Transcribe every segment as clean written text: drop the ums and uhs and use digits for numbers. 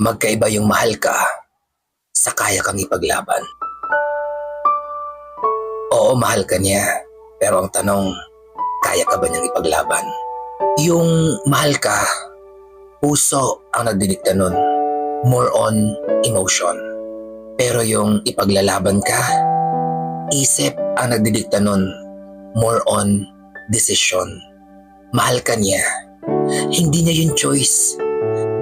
Magkaiba yung mahal ka sa kaya kang ipaglaban. Oo, mahal ka niya. Pero ang tanong, kaya ka ba niyang ipaglaban? Yung mahal ka, puso ang nagdidikta nun. More on emotion. Pero yung ipaglalaban ka, isip ang nagdidikta nun. More on decision. Mahal ka niya. Hindi niya yung choice.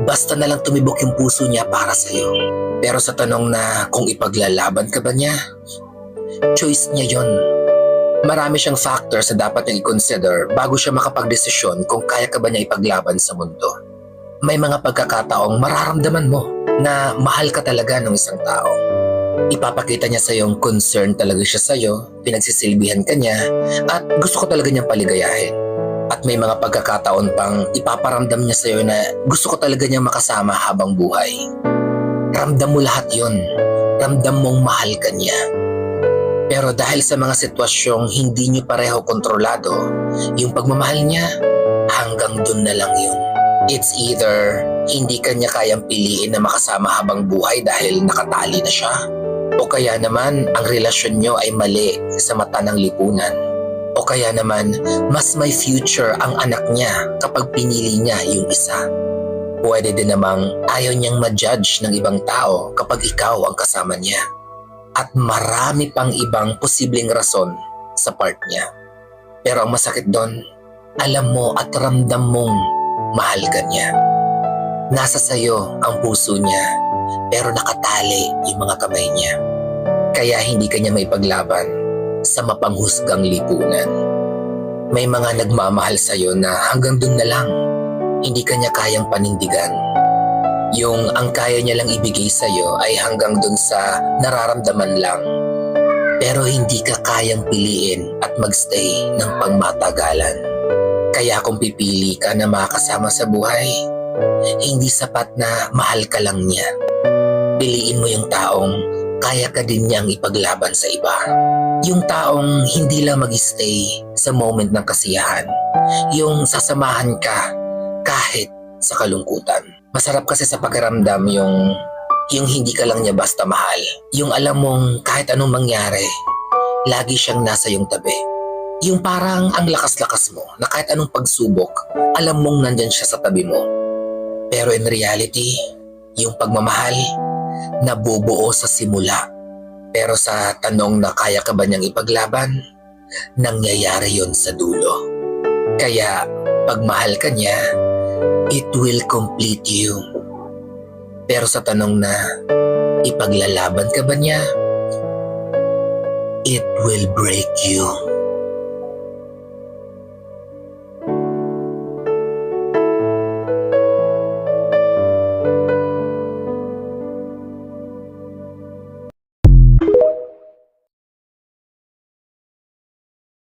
Basta na lang tumibok yung puso niya para sa'yo. Pero sa tanong na kung ipaglalaban ka ba niya, choice niya yon. Marami siyang factors na dapat niyang i-consider bago siya makapagdesisyon kung kaya ka ba niya ipaglaban sa mundo. May mga pagkakataong mararamdaman mo na mahal ka talaga ng isang tao. Ipapakita niya sa yung concern talaga siya sa'yo, pinagsisilbihan ka niya, at gusto ko talaga niyang paligayahin. At may mga pagkakataon pang ipaparamdam niya sa'yo na gusto ko talaga niyang makasama habang buhay. Ramdam mo lahat yun. Ramdam mong mahal ka niya. Pero dahil sa mga sitwasyong hindi niyo pareho kontrolado, yung pagmamahal niya, hanggang dun na lang yun. It's either hindi ka niya kayang piliin na makasama habang buhay dahil nakatali na siya, o kaya naman ang relasyon niyo ay mali sa mata ng lipunan. O kaya naman, mas may future ang anak niya kapag pinili niya yung isa. Pwede din namang ayaw niyang ma-judge ng ibang tao kapag ikaw ang kasama niya. At marami pang ibang posibleng rason sa part niya. Pero ang masakit doon, alam mo at ramdam mong mahal ka niya. Nasa sayo ang puso niya, pero nakatali yung mga kamay niya. Kaya hindi ka niya maipaglaban sa mapanghusgang lipunan. May mga nagmamahal sa'yo na hanggang dun na lang, hindi ka niya kayang panindigan. Yung ang kaya niya lang ibigay sa'yo ay hanggang dun sa nararamdaman lang. Pero hindi ka kayang piliin at magstay ng pangmatagalan. Kaya kung pipili ka na makasama sa buhay, hindi sapat na mahal ka lang niya. Piliin mo yung taong kaya ka din niyang ipaglaban sa iba. Yung taong hindi lang mag-stay sa moment ng kasiyahan. Yung sasamahan ka kahit sa kalungkutan. Masarap kasi sa pakiramdam yung hindi ka lang niya basta mahal. Yung alam mong kahit anong mangyari, lagi siyang nasa iyong tabi. Yung parang ang lakas-lakas mo na kahit anong pagsubok, alam mong nandyan siya sa tabi mo. Pero in reality, yung pagmamahal, nabubuo sa simula. Pero sa tanong na kaya ka ba niyang ipaglaban, nangyayari yon sa dulo. Kaya pag mahal ka niya, it will complete you. Pero sa tanong na ipaglalaban ka ba niya, it will break you.